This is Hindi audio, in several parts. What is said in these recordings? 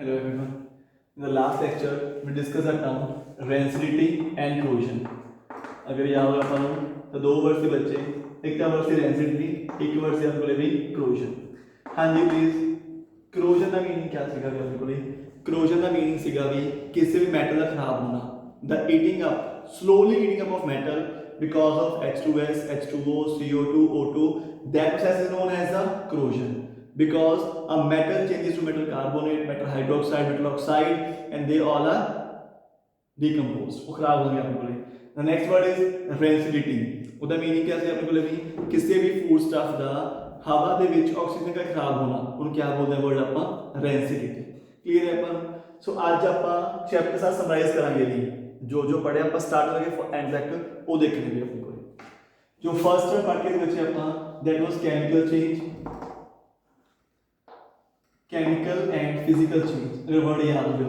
Hello everyone. In the last lecture, we discussed the term rancidity and corrosion. अगर याद होगा अपन तो दो वर्ड से बच्चे एक था वर्ड से रेंसिडिटी एक वर्ड से आपको भी corrosion. हाँ जी प्लीज corrosion का मीनिंग क्या सीखा गया आपको? corrosion का मीनिंग सीखा भी किसी भी मेटल का खराब होना, the eating up, slowly eating up of metal because of H2S, H2O, CO2, O2. That process is known as the corrosion. Because a metal changes to metal carbonate, metal hydroxide, metal oxide, and they all are decomposed. वो खराब हो गया अपने को. The next word is rancidity. ਉਹਦਾ मीनिंग क्या ਸੀ अपने को भी ਕਿਸੇ भी ਫੂਡ ਸਟਫ ਦਾ ਹਵਾ ਦੇ ਵਿੱਚ ਆਕਸੀਜਨ ਦਾ ਖਰਾਬ ਹੋਣਾ ਉਹਨੂੰ ਕੀ ਬੋਲਦੇ ਆ ਵਰਡ ਆਪਾਂ rancidity. क्लियर है अपन? सो आज ਆਪਾਂ ਚੈਪਟਰ ਸਾਰਾ ਸਮਰਾਈਜ਼ ਕਰਾਂਗੇ ਜੀ ਜੋ ਜੋ ਪੜਿਆ ਆਪਾਂ ਸਟਾਰਟ ਕਰਾਂਗੇ ਐਂਡ ਤੱਕ ਉਹ ਦੇਖਣੇ ਵੀ ਆਪਣੇ ਕੋਲ ਜੋ ਫਰਸਟ ਪੜ੍ਹ ਕੇ ਬੱਚੇ ਆਪਾਂ that was chemical change, chemical and physical change. अगर वर्ड याद हो गया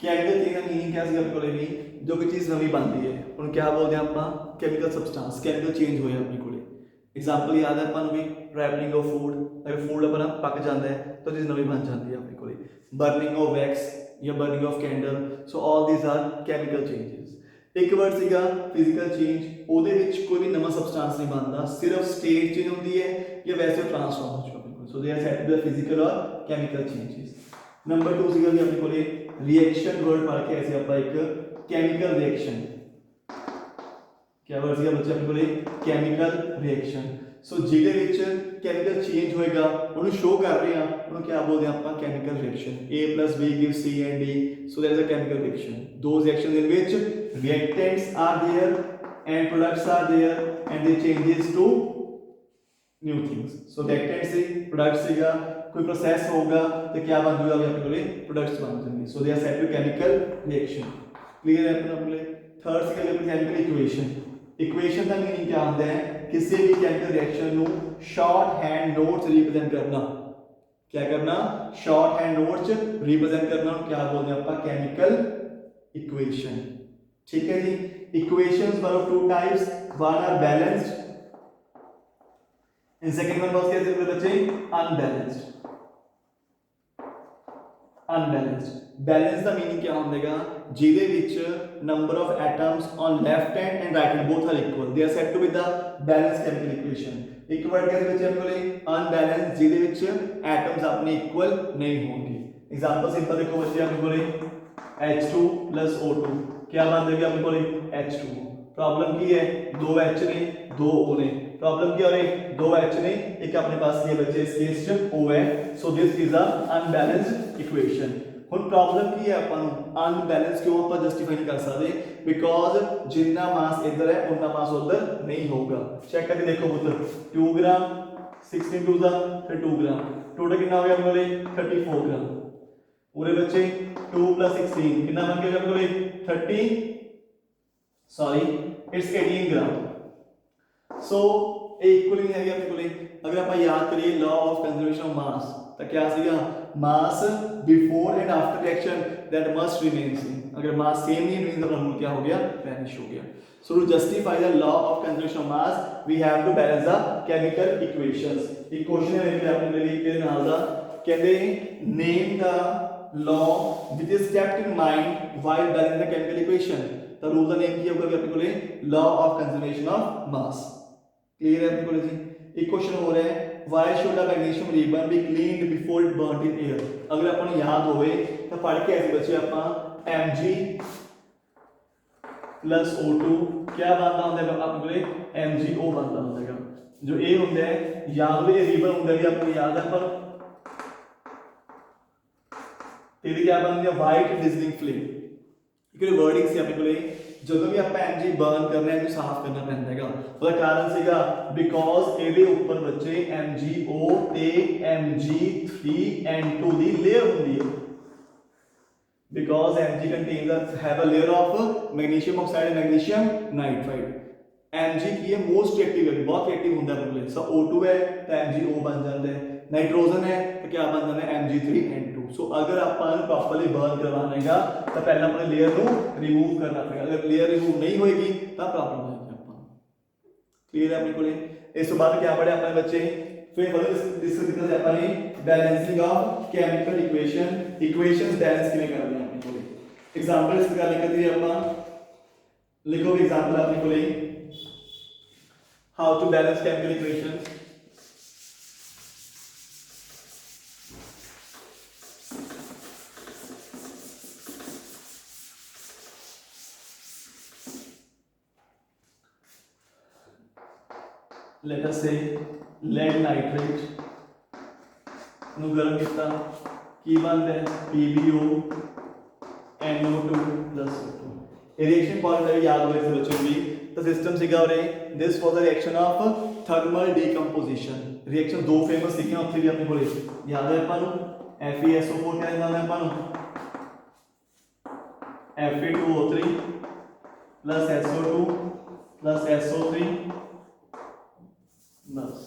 केमिकल चेंज का मीनिंग क्या सी अपने भी जो कोई चीज़ नवी बनती है उन्हें क्या बोलते हैं आप केमिकल सबस्टांस केमिकल चेंज हो अपने को. एग्जाम्पल याद है अपन भी रैपनिंग ऑफ फूड. अगर फूड अपना पक जाता है तो चीज़ नवी बन जाती है अपने को. बर्निंग ऑफ वैक्स या burning of candle. So all these are chemical changes. एक वर्ड सीगा फिजिकल चेंज. ਉਹਦੇ ਵਿੱਚ ਕੋਈ ਵੀ ਨਵਾਂ ਸਬਸਟੈਂਸ ਨਹੀਂ ਬਣਦਾ ਸਿਰਫ ਸਟੇਟ ਚੇਂਜ ਹੁੰਦੀ ਹੈ ਜਾਂ ਵੈਸੇ ਟ੍ਰਾਂਸਫਾਰਮ ਹੋ ਚੁੱਕਾ. So they are said to be physical or chemical changes. Number 2 सीगा भी अपने कोले reaction word पढ़ के ऐसे अपना एक chemical reaction. क्या वर्ड सीगा बच्चे अपने कोले chemical reaction. So जिधे विच chemical change होएगा उन्हें show कर रहे हैं उन्हें क्या बोलते हैं अपना chemical reaction. A plus B gives C and D. So there is a chemical reaction. Those reactions in which reactants are there and products are there and they changes to new things. So reactant से product सेगा कोई process होगा तो क्या बन जाएगा अपने कोले products बन जाएंगे. So they are said to chemical reaction. Clear है अपने कोले. Third से क्या chemical equation. Equation का मीनिंग क्या होता है किसी भी chemical reaction नु short hand notes represent करना. क्या करना short hand notes represent करना क्या बोलते हैं अपना chemical equation. ठीक है जी. Equations were of two types. One are balanced and second one was कैसे बोले बच्चे unbalanced. Balance का मीनिंग क्या होगा जिधे विच number of atoms on left hand and right hand both are equal. They are said to be the balanced chemical equation. एक वर्ड कैसे बच्चे हम बोले unbalanced जिधे विच atoms अपने equal नहीं होंगे. एग्जांपल सिंपल देखो बच्चे हम बोले H2 plus O2 क्या बन जाएगा हम बोले H2. प्रॉब्लम की है दो H ने दो O ने. प्रॉब्लम क्या हो रही दो H ने एक अपने पास ये बच्चे इस केस च O है. So this is a unbalanced equation. हुन प्रॉब्लम की है अपन अनबैलेंस क्यों अपन जस्टिफाई नहीं कर सकते बिकॉज जितना मास इधर है उतना मास उधर नहीं होगा. चेक करके देखो पुत्र 2 ग्राम 16 टू द फिर 2 ग्राम टोटल कितना हो गया बोले 34 ग्राम. पूरे बच्चे 2 + 16 कितना बन गया बोले 30 sorry it's 18 gram. So equally है अपने को. अगर आप याद करिए law of conservation of mass तो क्या सीगा mass before and after reaction that must remain same. अगर मास सेम नहीं मींस अपना रूल क्या हो गया वैनिश हो गया. So to justify the law of conservation of mass we have to balance the chemical equations. एक क्वेश्चन है मेरे आपने लिए के नाल दा कहते name the law which is kept in mind while balancing the chemical equation. तो रूल का नेम क्या होगा अपने को law of conservation of mass. Clear है अपने को जी. एक क्वेश्चन हो रहा है why should a magnesium ribbon be cleaned before it burnt in air. अगर अपन याद होवे तो पढ़ के ऐसे बच्चे अपन Mg plus O2 क्या बनता होता है अपने को MgO बनता होता है. जो A होता है याद होवे रिबन होता है आपको याद है पर तेरी क्या बनती है व्हाइट डिजलिंग फ्लेम. एक वर्डिंग से अपने को ਜਦੋਂ ਵੀ ਆਪਾਂ Mg ਬਰਨ ਕਰਨਾ ਹੈ ਇਹਨੂੰ ਸਾਫ਼ ਕਰਨਾ ਪੈਂਦਾ ਹੈਗਾ. ਉਹਦਾ ਕਾਰਨ ਸੀਗਾ ਬਿਕੋਜ਼ ਇਹਦੇ ਉੱਪਰ ਬੱਚੇ MgO ਤੇ Mg3N2 ਦੀ ਲੇਅਰ ਹੁੰਦੀ ਹੈ. Because Mg contains have a layer of magnesium oxide and magnesium nitride. Mg ਕੀ ਹੈ ਮੋਸਟ ਐਕਟਿਵ ਹੈ ਬਹੁਤ ਐਕਟਿਵ ਹੁੰਦਾ ਹੈ ਬੋਲੇ. ਸੋ O2 ਹੈ ਤਾਂ MgO ਬਣ ਜਾਂਦਾ ਹੈ. नाइट्रोजन है तो क्या बन जाना है Mg3N2. सो अगर आप प्रॉपर्ली बर्न करवाना है तो पहले अपने लेयर को रिमूव करना पड़ेगा. अगर लेयर रिमूव नहीं होगी तो प्रॉब्लम आएगी. क्लियर है अपने को. इस बाद क्या पढ़े अपने बच्चे फिर डिस्कस किया जाता है balancing of chemical equations balance किਵੇਂ करने हैं अपने कोले एग्जांपल इस प्रकार लिखते हैं अपन लिखो एग्जांपल अपने कोले how to balance chemical equations let us say lead nitrate ਨੂੰ ਗਰਮ ਕੀਤਾ ਕੀ ਬਣਦਾ ਹੈ PbO NO2 O2 ਇਹ ਰਿਐਕਸ਼ਨ ਪॉइंट ਹੈ याद ਹੋਵੇ ਇਸ ਬੱਚੇ ਨੂੰ ਤਾਂ ਸਿਸਟਮ ਸੀਗਾ ਉਰੇ this was a reaction of thermal decomposition reaction ਦੋ ਫੇਮਸ ਸੀਗੀਆਂ ਉੱਥੇ ਵੀ ਆਪਣੇ ਕੋਲੇ ਯਾਦ ਹੈ ਆਪਾਂ ਨੂੰ FeSO4 ਕਹਿੰਦਾ ਹੁੰਦਾ ਆਪਾਂ ਨੂੰ Fe2O3 SO2 SO3 बस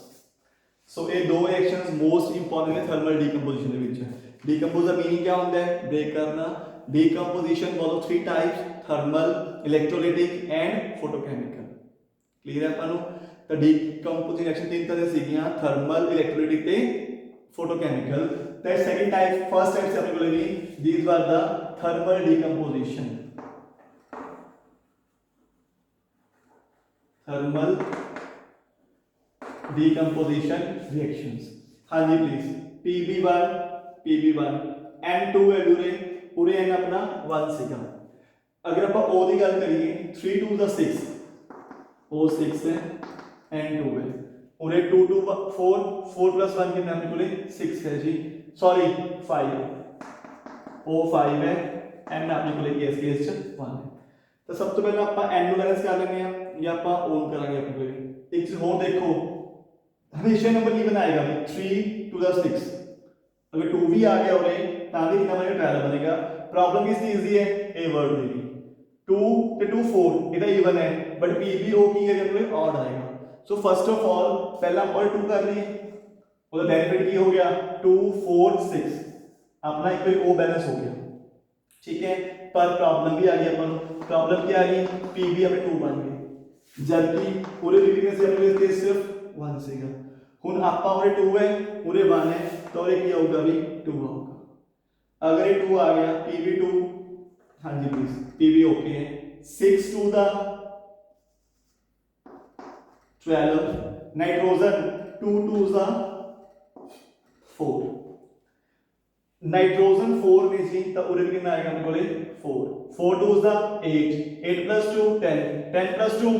सो ये दो रिएक्शंस मोस्ट इंपॉर्टेंट है थर्मल डीकंपोजिशन ਦੇ ਵਿੱਚ डीकंपोज ਦਾ मीनिंग क्या ਹੁੰਦਾ है ब्रेक करना डीकंपोजिशन वालों three types thermal electrolytic and photochemical clear है ਆਪਾਂ ਨੂੰ ਤਾਂ डीकंपोजिशन रिएक्शन तीन तरह ਸੀਗੀਆਂ थर्मल इलेक्ट्रोलाइटिक ਤੇ फोटोकेमिकल ਤੇ सेकंड टाइप फर्स्ट टाइप से ਆਪਣੇ ਕੋਲ ਵੀ these were the thermal decomposition thermal decomposition reactions हाँ जी प्लीज PB1 N2 है पूरे पूरे N अपना 1 सीगा अगर आप O की गल करिए 3 2 दा 6 O 6 है N2 है पूरे 2 2 4 4 प्लस 1 कितना अपने कोले 6 है जी सॉरी 5 O 5 है N अपने कोले केस च 1 है तो सब तो पहले आप N ਨੂੰ बैलेंस कर लेंगे या आप O करांगे अपने कोले एक चीज और देखो हमेशा नंबर इवन आएगा 3 to the 6 अगर 2 भी आ गया उरे ताकि कितना बनेगा 12 बनेगा प्रॉब्लम किस चीज दी है ए वर्ड दी 2 ਤੇ 2 4 ਇਹਦਾ ਇਵਨ है बट PbO की है जब कोई ऑड आएगा सो फर्स्ट ऑफ ऑल पहला और 2 कर लिए ਉਹਦਾ बेनिफिट की हो गया 2 4 6 अपना एक O बैलेंस हो गया ठीक है पर प्रॉब्लम भी आ गई अपन प्रॉब्लम क्या आ गई Pb अपने 2 बन गए जबकि पूरे वीकनेस से अपने केस सिर्फ 1 ਸੀਗਾ ਹੁਣ ਆਪਾਂ ਉਰੇ 2 है ਉਰੇ 1 है तो उरे ਕੀ ਆਊਗਾ ਵੀ 2 ਆਊਗਾ अगर ये 2 आ गया PB2 हाँ जी प्लीज PB ओके है 6 2 दा 12 नाइट्रोजन 2 2 दा 4 नाइट्रोजन 4 ने जी तो उरे कितना आएगा अपने कोले 4 4 2 दा 8 8 plus 2 10 10 plus 2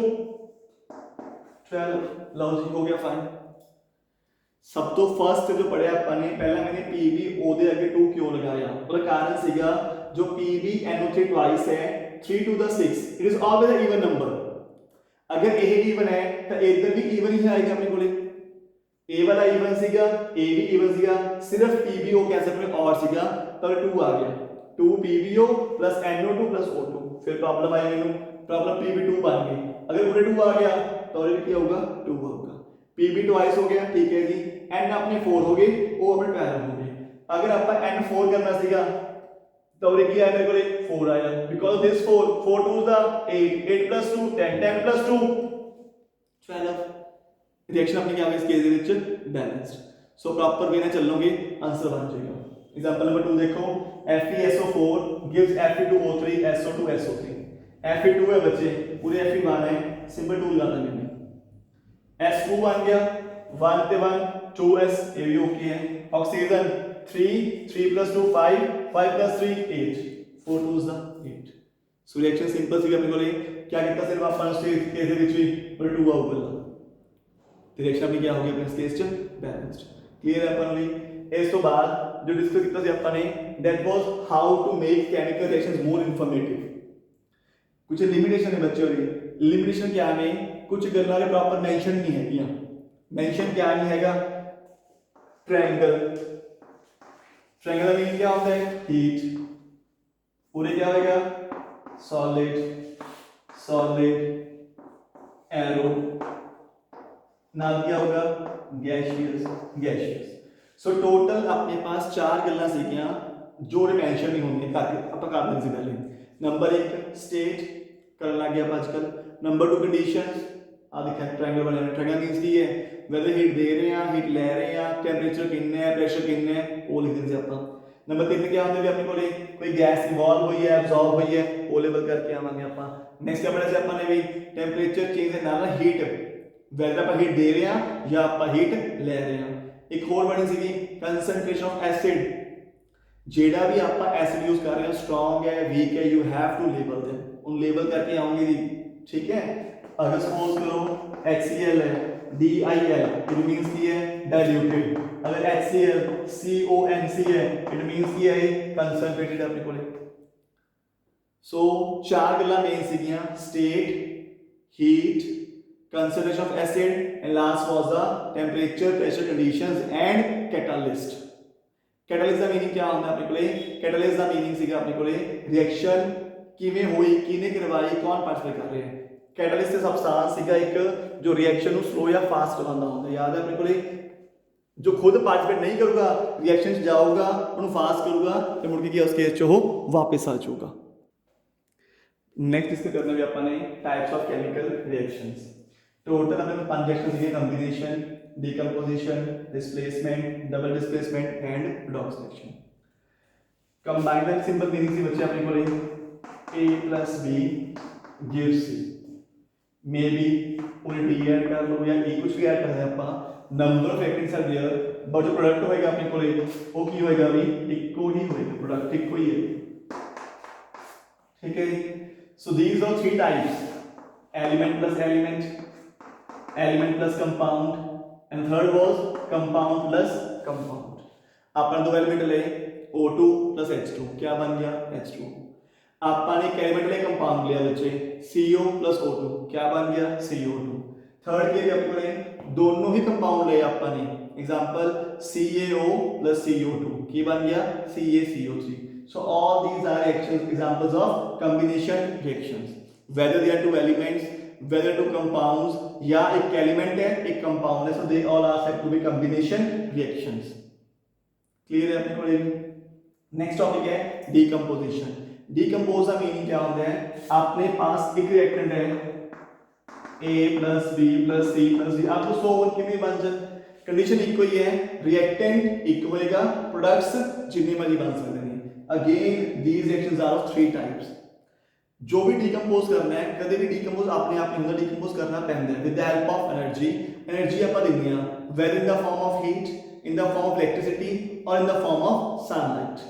12 लो जी हो गया फाइन सब तो फर्स्ट जो पढ़िया अपन ने पहला मैंने PbO दे आगे 2 क्यों लगाया उसका कारण सीगा जो PbNO3 ट्वाइस है 3 to the 6 it is always a even number अगर ए इवन है तो इधर भी इवन ही आएगा अपने कोले ए वाला इवन सीगा ए भी इवन सीगा सिर्फ PbO कैसे अपने और सीगा तो 2 आ गया 2 PbO plus NO2 plus O2 फिर प्रॉब्लम आई मेनू प्रॉब्लम Pb2 बन गई अगर पूरे 2 आ गया तो ये क्या होगा 2 होगा PB ट्वाइस हो गया ठीक है जी N अपने 4 हो गए O अपने 12 हो गए अगर अपन N 4 करना सीगा तो ये क्या है मेरे को 4 आया बिकॉज़ दिस 4 4 2 दा 8 8 plus 2 10 10 plus 2 12 रिएक्शन अपनी क्या है इस केस दे विच बैलेंस्ड सो प्रॉपर वे ना चलोगे आंसर बन जाएगा एग्जांपल नंबर 2 देखो FeSO4 gives Fe2O3 SO2 SO3 Fe2 है बच्चे पूरे Fe1 है सिंपल 2 लगा देंगे S2 बन गया 1 ते 1 2S ये भी ओके है oxygen 3 3 plus 2 5 5 plus 3 8 4 2 is the 8 so reaction simple सी अपने को क्या कितना सिर्फ अपन उस केस दे विच भी पर 2 आउगा तो रिएक्शन अपनी क्या होगी अपने इस केस च बैलेंस्ड क्लियर है अपन भी इस तो बाद जो डिस्कस किया सी अपन ने that was how to make chemical reactions more informative कुछ लिमिटेशन है बच्चों दी लिमिटेशन क्या है कुछ गल्लां दे प्रॉपर मेंशन नहीं है किया मेंशन क्या नहीं हैगा ट्रायंगल ट्रायंगल का मीनिंग क्या होता है हीट पूरे क्या होगा सॉलिड सॉलिड एरो नाम क्या होगा गैसियस गैसियस सो टोटल अपने पास 4 गल्लां सीगियां जो मेंशन नहीं होंगे करके अपन कर देंगे पहले नंबर 1 स्टेट करन लग गया आजकल नंबर 2 कंडीशंस ਆ ਦੇਖਿਆ ट्रायंगल बने हुए ट्रायंगल मींस की है वैदर हीट दे रहे हैं हीट लै रहे हैं टैंपरेचर किन्ने है प्रेशर किन्ने है वो लिख देंगे ਆਪਾਂ नंबर 3 क्या होंगे अपने कोले कोई गैस इवॉल्व हुई है एब्जॉर्ब हुई है वो लेवल करके आवांगे ਆਪਾਂ नेक्स्ट अपने से अपन ने भी टेंपरेचर चेंज है नाल हीट वैदर ਆਪਾਂ हीट दे रहे हैं या ਆਪਾਂ हीट लै रहे हैं एक और बनी सी कंसंट्रेशन ऑफ एसिड जेड़ा भी आप एसिड यूज कर रहे हैं स्ट्रॉन्ग है वीक है you have to label them उन लेबल करके आऊंगी जी ठीक है अगर सपोज करो HCl है DIL इट मींस की है डाइल्यूटेड अगर HCl CONC है इट मींस की है कंसंट्रेटेड अपने कोले सो चार गल्लां मेन सीगियां state heat concentration of acid and last was the temperature pressure conditions and catalyst catalyst the meaning क्या ਹੁੰਦਾ ਆਪਣੇ ਕੋਲੇ कैटलिस्ट ਦਾ मीनिंग ਸੀਗਾ ਆਪਣੇ ਕੋਲੇ ਰਿਐਕਸ਼ਨ ਕਿਵੇਂ ਹੋਈ ਕਿਹਨੇ ਕਰਵਾਈ ਕੌਣ ਪਾਰਟਿਸਿਪੇਟ ਕਰ ਰਿਹਾ ਹੈ कैटलिस्ट ਤੇ ਸਬਸਟੈਂਸ ਸੀਗਾ ਇੱਕ ਜੋ ਰਿਐਕਸ਼ਨ ਨੂੰ ਸਲੋ ਜਾਂ ਫਾਸਟ ਕਰਵਾਉਂਦਾ ਹੁੰਦਾ ਯਾਦ ਹੈ ਆਪਣੇ ਕੋਲੇ जो खुद पार्टिसिपेट नहीं करूगा रिएक्शन च जाऊगा उन्हें फास्ट करूगा तो मुड़ के उस केस च वो वापस आ जाऊगा नेक्स्ट डिस्कस करना भी अपने types of chemical reactions total अपने 5 रिएक्शन सीखे combination decomposition displacement double displacement and redox reaction combined the simple meaning से बच्चे अपने को A plus B gives C may be उन्हें D ऐड कर लो या E कुछ भी ऐड कर दें ਆਪਾਂ number of reactants are there but जो प्रोडक्ट होएगा अपने को वो की होएगा भी इको ही होएगा प्रोडक्ट इको ही है ठीक है so these are three types element plus compound and third was compound plus compound अपन दो एलिमेंट ले O2 प्लस H2 क्या बन गया H2 अपन एक एलिमेंट ले कंपाउंड लिया बच्चे CO प्लस O2 क्या बन गया CO2 थर्ड के लिए अपने दोनों ही कंपाउंड ले अपने एग्जांपल CaO plus CO2 की बन गया CaCO3 so all these are reactions examples of combination reactions whether they are two elements whether two compounds या एक एलिमेंट है एक कंपाउंड है so they all are said to be combination reactions clear है अपने को नेक्स्ट टॉपिक है decomposition decompose का मीनिंग क्या होता है अपने पास एक रिएक्टेंट है A plus B plus C plus D आपको 100 कितनी बन जाए कंडीशन इक्वल ही है रिएक्टेंट इक्वल होएगा प्रोडक्ट्स जितने मर्जी बन सकते हैं again these reactions are of three types जो भी डिकम्पोज करना है कभी भी डिकम्पोज अपने आप नहीं डिकम्पोज करना पैंदा है with the help of energy ਆਪਾਂ ਦਿੰਦੇ ਆ whether in the form of heat in the form of electricity और in the form of sunlight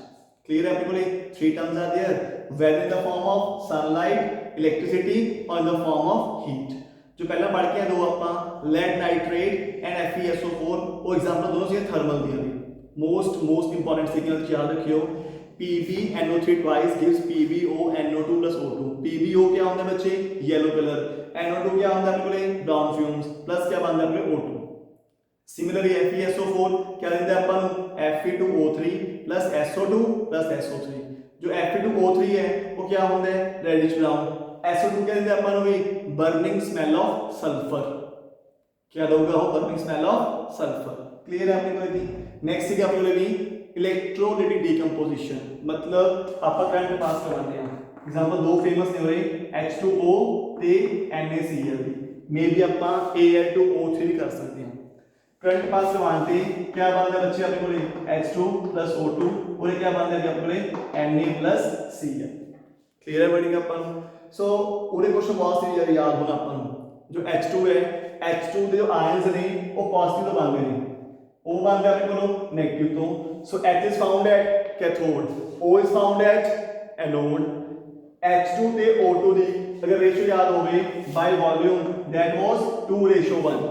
clear है अपने को three terms are there whether in the form of sunlight electricity और in the form of heat जो पहला पढ़ के दो आप लेड नाइट्रेट एंड FeSO4 वो एग्जांपल दोनों से थर्मल दिया भी मोस्ट इंपॉर्टेंट सिग्नल याद रखियो PbNO3 twice gives PbONO2 plus O2 PbO क्या होता है बच्चे येलो कलर NO2 क्या होता है अपने ब्राउन फ्यूम्स प्लस क्या बनता है अपने O2 सिमिलरली FeSO4 क्या देता है अपन Fe2O3 plus SO2 plus SO3 जो Fe2O3 है वो क्या होता है रेडिश ब्राउन SO2 क्या देता है अपन भी बर्निंग स्मेल ऑफ सल्फर क्या दोगा हो burning smell of sulphur clear है अपने को नेक्स्ट है अपने भी इलेक्ट्रोलाइटिक डिकम्पोजिशन मतलब आप करंट पास करवाते हैं एग्जांपल दो फेमस ने हो रहे H2O ते NaCl मे भी आप Al2O3 भी कर सकते हैं करंट पास करवाते क्या बनता है बच्चे अपने को H2 plus O2 और क्या बनता है अपने Na plus Cl क्लियर है वर्डिंग अपन सो पूरे क्वेश्चन बहुत सी याद होना अपन जो H2 है H2 के जो आयंस ने वो पॉजिटिव तो बन गए हैं O बन गया अपने को नेगेटिव तो सो H is found at cathode O is found at anode H2 ਤੇ O2 ਦੀ अगर रेशियो याद होवे by volume that was 2:1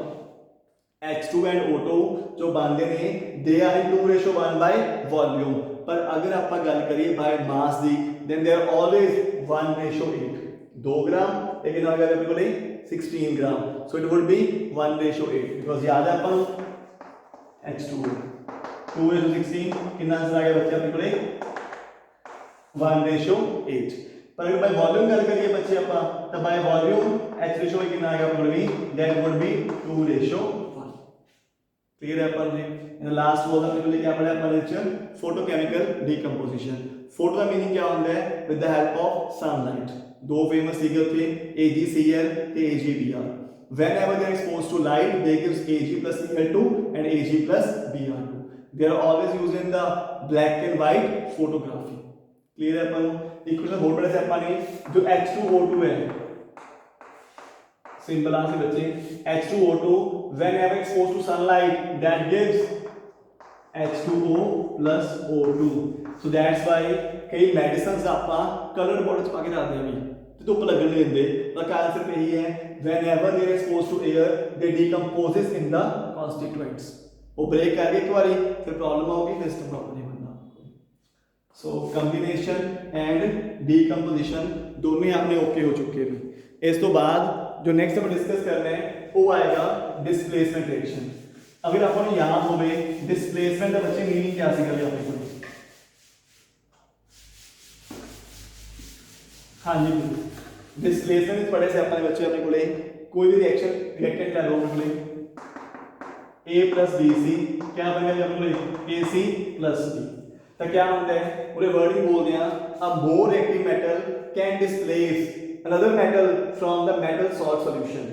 H2 and O2 जो बनते ने they are in 2:1 by volume पर अगर आप गल करिए by mass the then they are always 1:8 2 gram लेकिन अगर अपने को 16 gram so it would be 1:8 because याद है अपन H2 2:16 कितना आंसर आ गया बच्चे अपने को 1:8 पर अगर बाय वॉल्यूम गल करिए बच्चे अपन तो बाय वॉल्यूम H रेशियो कितना आएगा अपने को दैट वुड बी 2:1 क्लियर है अपन जी इन लास्ट वो अपने को क्या पढ़ा अपन लेक्चर फोटोकेमिकल डिकम्पोजिशन फोटो का मीनिंग क्या होता है with the help of sunlight दो फेमस फिगर थे AgCl ते AgBr whenever they are exposed to light they gives Ag plus Cl2 and Ag plus Br2. They are always used in the black and white photography. Clear है अपन इक्वेशन बोर्ड पर से अपन ने जो H2O2 है सिंपल आंसर बच्चे H2O2 whenever exposed to sunlight that gives H2O plus O2. So that's why कई मेडिसिन्स ਆਪਾਂ कलर बॉटल ਚ ਪਾ ਕੇ ਰੱਖਦੇ ਆਂ ਵੀ ਧੁੱਪ ਲੱਗਣ ਨਹੀਂ ਦਿੰਦੇ ਤਾਂ ਆਨਸਰ ਤੇ ਇਹੀ ਹੈ whenever they are exposed to air they decomposes in the constituents. वो ब्रेक कर एक बारी फिर प्रॉब्लम होगी फिर सिस्टम प्रॉपर नहीं बनना. सो कॉम्बिनेशन एंड डीकंपोजिशन दोनों अपने ओके हो चुके हैं. इस तो बाद जो नेक्स्ट हम डिस्कस कर रहे हैं वो आएगा डिस्प्लेसमेंट रिएक्शन. अगर आपको याद हो गए डिस्प्लेसमेंट का बच्चे मीनिंग क्या सी कर अपने को. हाँ जी डिस्प्लेसमेंट पढ़े से अपने बच्चे अपने को कोई भी रिएक्शन रिएक्टेंट का लो अपने A plus BC क्या बन गया अपने AC plus B. तो क्या होता है पूरे वर्डिंग बोलते हैं a more reactive metal can displace another metal from the metal salt solution.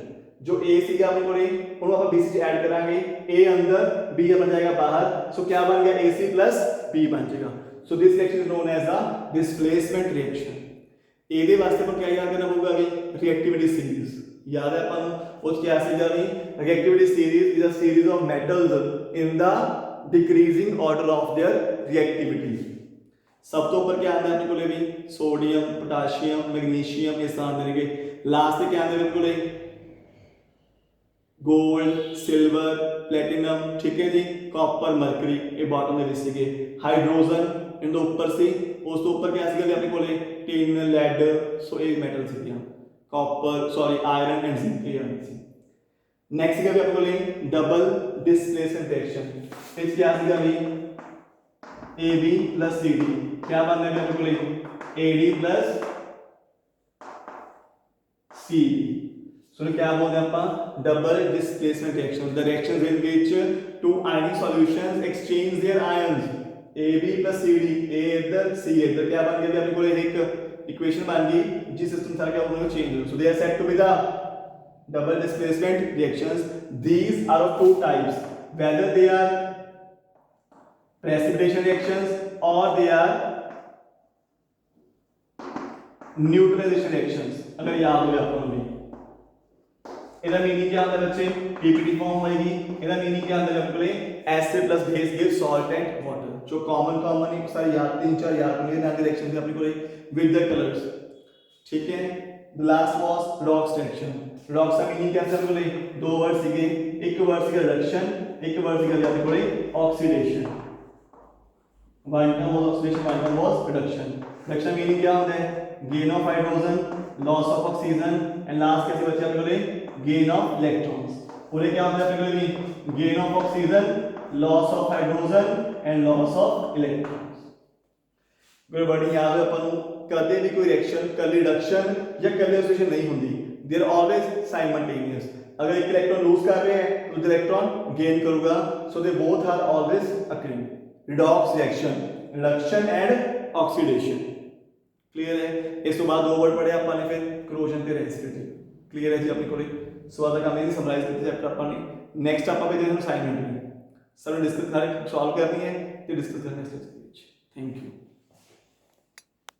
जो A सीगा अपने को उनको अपन BC से ऐड कराएंगे A अंदर B बन जाएगा बाहर. सो क्या बन गया AC plus B बन जाएगा. So this reaction is known as a displacement reaction. ए दे वास्ते पर क्या याद करना होगा अभी रिएक्टिविटी सीरीज याद है अपन उस क्या सीगा भी reactivity series is a series of metals in the decreasing order of their reactivity. सब तो ऊपर क्या आता है अपने को भी सोडियम पोटेशियम मैग्नीशियम ये साथ देंगे. लास्ट में क्या आता है अपने को गोल्ड सिल्वर प्लेटिनम ठीक है जी कॉपर मरकरी ये बॉटम में सीगे हाइड्रोजन इन दो ऊपर से उस तो ऊपर क्या सीगा अपने को टिन लेड सो ये मेटल सीगे copper sorry iron and zinc ये आनी. नेक्स्ट सीगा अपने को डबल डिस्प्लेसमेंट रिएक्शन इस क्या सीगा भी AB plus CD क्या बन रहा है अपने को AD plus CD. सो क्या बोलते हैं अपन double displacement reaction the reactions in which two ionic solutions exchange their ions AB plus CD A इधर C इधर क्या बन गया अपने को एक इक्वेशन बन गई जिस सिस्टम सारा क्या उन्होंने चेंज हो. So they are said to be the double displacement reactions. These are of two types whether they are precipitation reactions or they are neutralization reactions. अगर याद हो आपको भी इधर मीनिंग क्या होता है बच्चे पीपीटी फॉर्म होएगी. इधर मीनिंग क्या होता है अपने acid plus base give salt and water. जो कॉमन एक सारे याद 3-4 याद होंगे ना रिएक्शन से अपने को विद द कलर्स ठीक है. The last was redox reaction. Redox का मीनिंग क्या है अपने को दो वर्ड सीखे एक वर्ड सीखा रिडक्शन एक वर्ड सीखा अपने को oxidation. One term was oxidation, one term was reduction. Reduction meaning क्या होता है gain of hydrogen, loss of oxygen and last कैसे बचे अपने को gain of electrons. पूरे क्या होता है अपने को भी gain of oxygen, loss of hydrogen and loss of electrons. कोई वर्डिंग याद है अपन कभी भी कोई रिएक्शन कल रिडक्शन या कल ऑक्सीडेशन नहीं होती. They are always simultaneous. अगर एक इलेक्ट्रॉन लूज कर रहे हैं तो इलेक्ट्रॉन गेन करूंगा. So they both are always occurring. Redox reaction, reduction and oxidation. Clear है. इस तो बाद दो वर्ड पढ़े अपन ने फिर corrosion पे रेसिपिटी. क्लियर है जी अपनी कोई सवाल का मैं समराइज करते चैप्टर अपन ने नेक्स्ट आप पे देखो असाइनमेंट में सर डिस्कस सॉल्व करनी है तो डिस्कस करना है. Thank you.